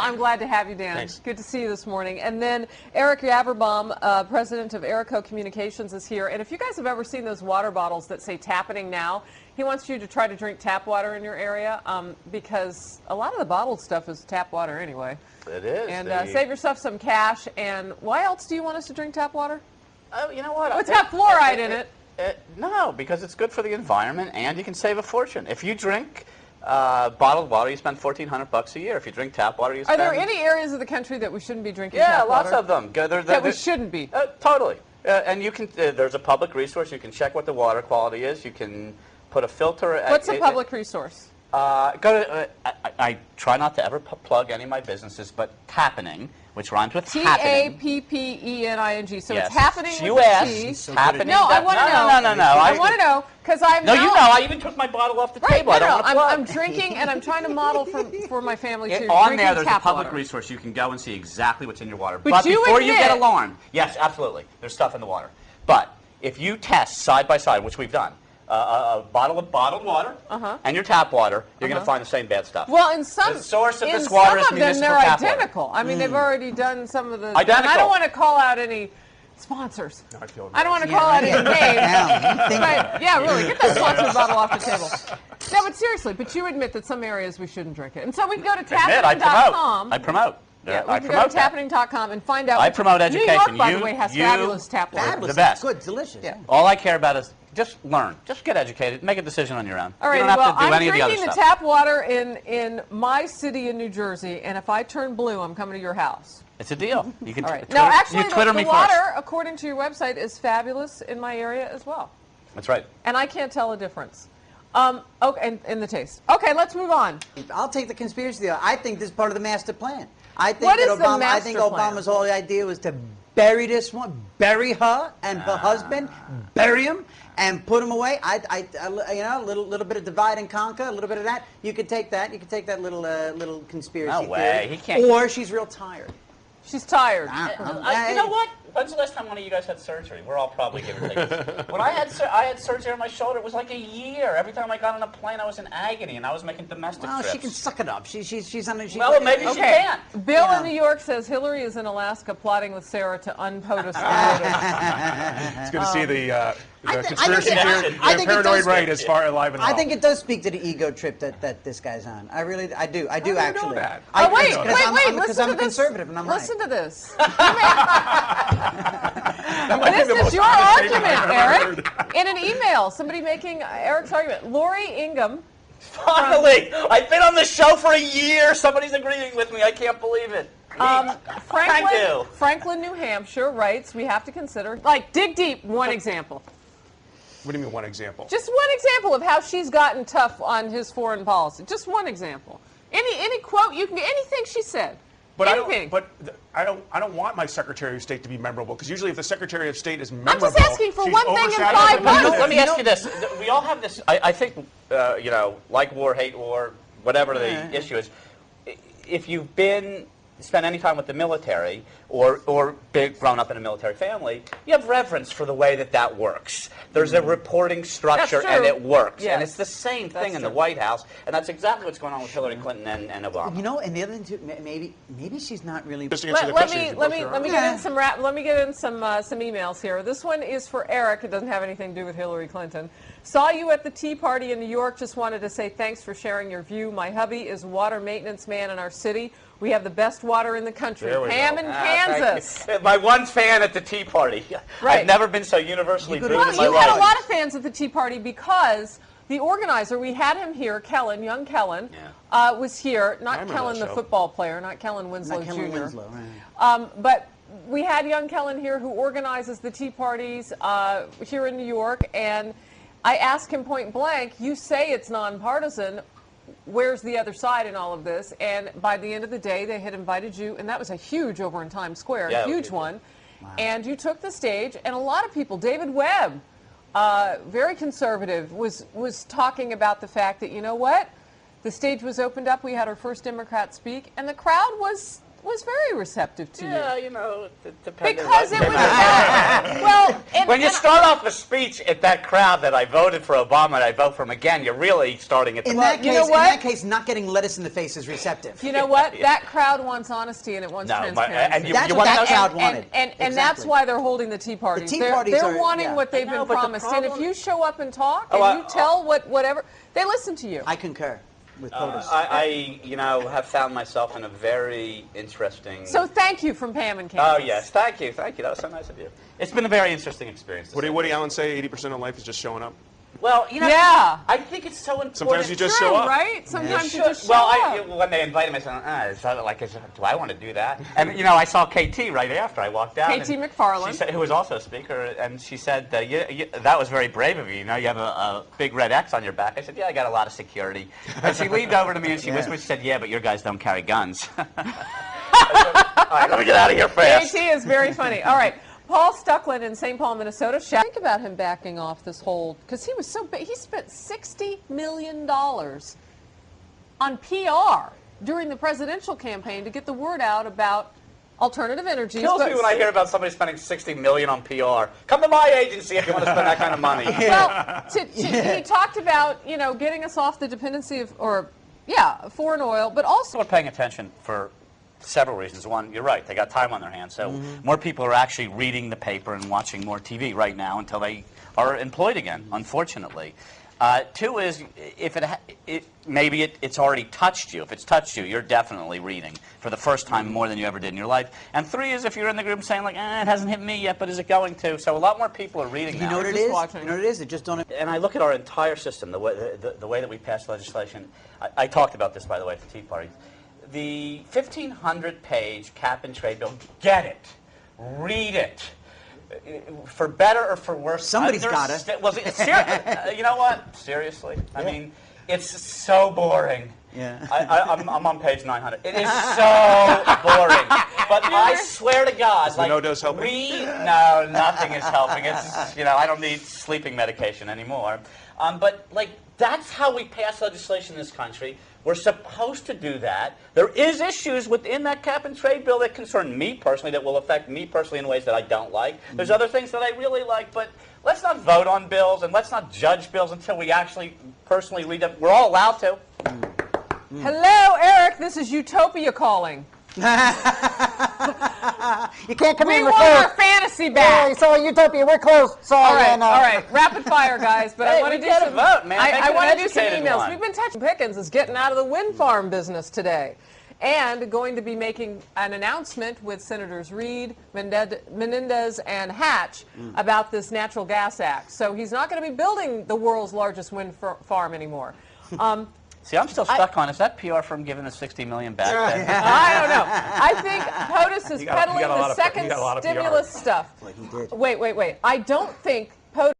I'm glad to have you, Dan. Thanks. Good to see you this morning. And then Eric Yaverbaum, president of Ericho Communications, is here. And if you guys have ever seen those water bottles that say "Tappening Now," he wants you to try to drink tap water in your area because a lot of the bottled stuff is tap water anyway. It is. And save yourself some cash. And why else do you want us to drink tap water? Oh, you know what? Well, it's got fluoride in it. No, because it's good for the environment and you can save a fortune. If you drink bottled water, you spend $1,400 a year. If you drink tap water, you spend... Are there any areas of the country that we shouldn't be drinking tap water? Yeah, lots of them. That we shouldn't be? Totally. And you can. There's a public resource. You can check what the water quality is. You can put a filter... What's a public resource? Go to, I try not to ever plug any of my businesses, but Tappening, which rhymes with happening. T-A-P-P-E-N-I-N-G. So it's Yes. happening You with a asked. T. Happening. No, I want to know. No. I want to know because I'm No, now, you know. I even took my bottle off the table. I don't want to plug. I'm drinking and I'm trying to model for my family too. On there, there's a tap public water. resource. You can go and see exactly what's in your water. But you before you get admit- alarmed, yes, absolutely. There's stuff in the water. But if you test side by side, which we've done, a bottle of bottled water and your tap water, you're going to find the same bad stuff. Well, in some, the source of this water is some of them, municipal they're tap water. identical. I mean, they've already done some of the... Identical. And I don't want to call out any sponsors. No, I feel I don't want to call out any names. Right. Yeah, really. Get that sponsored bottle off the table. No, but seriously, but you admit that some areas we shouldn't drink it. And so we can go to tappening.com. I promote. Yeah, I we can go promote to that. tappening.com and find out. I promote education. New York, by the You- way, has you- fabulous tap water. Fabulous. The best. Good, delicious. Yeah. All I care about is just learn. Just get educated. Make a decision on your own. All right, you don't have well, to do I'm any of the other drinking the stuff. tap water in my city in New Jersey, and if I turn blue, I'm coming to your house. It's a deal. You can All right. Twitter, Now, actually, you Twitter the me water, first. according to your website, is fabulous in my area as well. That's right. And I can't tell a difference. Okay, in the taste. Okay, let's move on. I'll take the conspiracy theory. I think this is part of the master plan. I think What that is the Obama. I master think plan? Obama's whole idea was to bury this one, bury her and her husband, bury him, and put him away. You know, a little bit of divide and conquer, a little bit of that. You could take that. You could take that little conspiracy No way. theory. He can't. Or she's real tired. She's tired. You know what? When's the last time one of you guys had surgery? We're all probably give or take. When I had surgery on my shoulder, it was like a year. Every time I got on a plane, I was in agony, and I was making domestic Well, trips. she can suck it up. She's on. Well, maybe she Okay. can't. Bill You know. in New York says Hillary is in Alaska plotting with Sarah to unPOTUS. It's good to see the I conspiracy think- theory, I think it paranoid does- right as far alive and well. I think it does speak to the ego trip that this guy's on. I do. I do do you know actually. that? Oh, wait, Because wait, I'm- wait. Because Listen I'm to a this. conservative and I'm Listen right. to this. That might be This the is most your honest statement argument, I've ever Eric. heard. In an email, somebody making Eric's argument. Lori Ingham. Finally, I've been on the show for a year. Somebody's agreeing with me. I can't believe it. Thank you. Franklin, New Hampshire writes, we have to consider, like, dig deep, one example. What do you mean one example? Just one example of how she's gotten tough on his foreign policy. Just one example. Any quote you can, anything she said. But anything. I don't want my Secretary of State to be memorable because usually if the Secretary of State is memorable, just asking for she's one thing in overshadowed 5 by months. Let me ask you this. We all have this, I think, you know, like war, hate war, whatever the issue is, if you've spent any time with the military or grown up in a military family, you have reverence for the way that works. There's a reporting structure and it works. Yes. And it's the same thing in the White House, and that's exactly what's going on with Hillary Clinton and Obama. You know, and the other thing too, maybe she's not really. Just to answer the Let question, me you both are get in some let me get in some emails here. This one is for Eric. It doesn't have anything to do with Hillary Clinton. Saw you at the Tea Party in New York. Just wanted to say thanks for sharing your view. My hubby is water maintenance man in our city. We have the best water in the country. There we Pam go. in Kansas. Thank you. My one fan at the Tea Party. Right. I've never been so universally booed Well, in my you life. had a lot of fans at the Tea Party because the organizer, we had him here, Kellen, young Kellen, was here. Not remember Kellen, that the show. football player, not Kellen Winslow Not Kellen Jr. Winslow, right. But we had young Kellen here who organizes the Tea Parties here in New York, and I asked him point blank, you say it's nonpartisan, where's the other side in all of this? And by the end of the day, they had invited you, and that was a huge over in Times Square, a huge one. Wow. And you took the stage, and a lot of people, David Webb, very conservative, was talking about the fact that, you know what, the stage was opened up, we had our first Democrat speak, and the crowd was was very receptive to Yeah, you. you know, depending. Because it was well. When you start off a speech at that crowd that I voted for Obama and I vote for him again, you're really starting at the In that you know case, what? in that case, not getting lettuce in the face is receptive. You know what? That crowd wants honesty and it wants transparency. and That's you what wanna that know crowd something? wanted. And that's Exactly. why they're holding the Tea Parties. Tea they're Parties they're are- wanting yeah. what they've I know, been but the promised. And if problem- you show up and talk Oh, and you tell whatever, they listen to you. I concur with POTUS. I have found myself in a very interesting. So thank you from Pam and Kansas. Oh yes, thank you. That was so nice of you. It's been a very interesting experience. What do Allen say? 80% of life is just showing up. Well, Yeah. I think it's so important. Sometimes you just True, show up. right? Sometimes you just show Well, up. when they invited me, I said, do I want to do that? And I saw KT right after I walked out. KT and McFarland. she said, who was also a speaker, and she said, that was very brave of you. You have a big red X on your back. I said, yeah, I got a lot of security. And she leaned over to me and she whispered, she said, yeah, but your guys don't carry guns. I said, all right, let me get out of here fast. KT is very funny. All right. Paul Stucklin in St. Paul, Minnesota. Think about him backing off this whole, because he was so big. He spent $60 million on PR during the presidential campaign to get the word out about alternative energies. Kills me when I hear about somebody spending $60 million on PR. Come to my agency if you want to spend that kind of money. Well, he talked about, getting us off the dependency of, foreign oil, but also People are paying attention for several reasons. One, you're right, they got time on their hands, so more people are actually reading the paper and watching more TV right now until they are employed again, unfortunately. Two is, if maybe it's already touched you. If it's touched you, you're definitely reading for the first time more than you ever did in your life. And three is, if you're in the group saying, like, it hasn't hit me yet, but is it going to? So a lot more people are reading now. You know what it just is? watching. You know what it is? It just don't. And I look at our entire system, the way that we pass legislation. I talked about this, by the way, at the Tea Party. The 1,500-page cap-and-trade bill, get it. Read it. For better or for worse. Somebody's got it. Well, you know what? Seriously? I mean, it's so boring. Yeah. I'm on page 900. It is so boring. But I swear to God, the no-dose helping? No, nothing is helping. It's, I don't need sleeping medication anymore. But, that's how we pass legislation in this country. We're supposed to do that. There is issues within that cap-and-trade bill that concern me personally, that will affect me personally in ways that I don't like. There's other things that I really like, but let's not vote on bills and let's not judge bills until we actually personally read them. We're all allowed to. Hello, Eric. This is Utopia calling. You can't come We in. want our fantasy back. Hey, sorry, Utopia, we're closed. Sorry. All right. Rapid fire, guys. But I Hey, want to we do gotta some. vote, man. Make I it want an to do some educated emails. one. We've been touching. Pickens is getting out of the wind farm business today, and going to be making an announcement with Senators Reid, Menendez, and Hatch about this Natural Gas Act. So he's not going to be building the world's largest wind farm anymore. See, I'm still stuck on, is that PR firm giving us $60 million back then? I don't know. I think POTUS is You got a peddling lot the of- second you got a lot of PR. stimulus stuff. Like he did. Wait. I don't think POTUS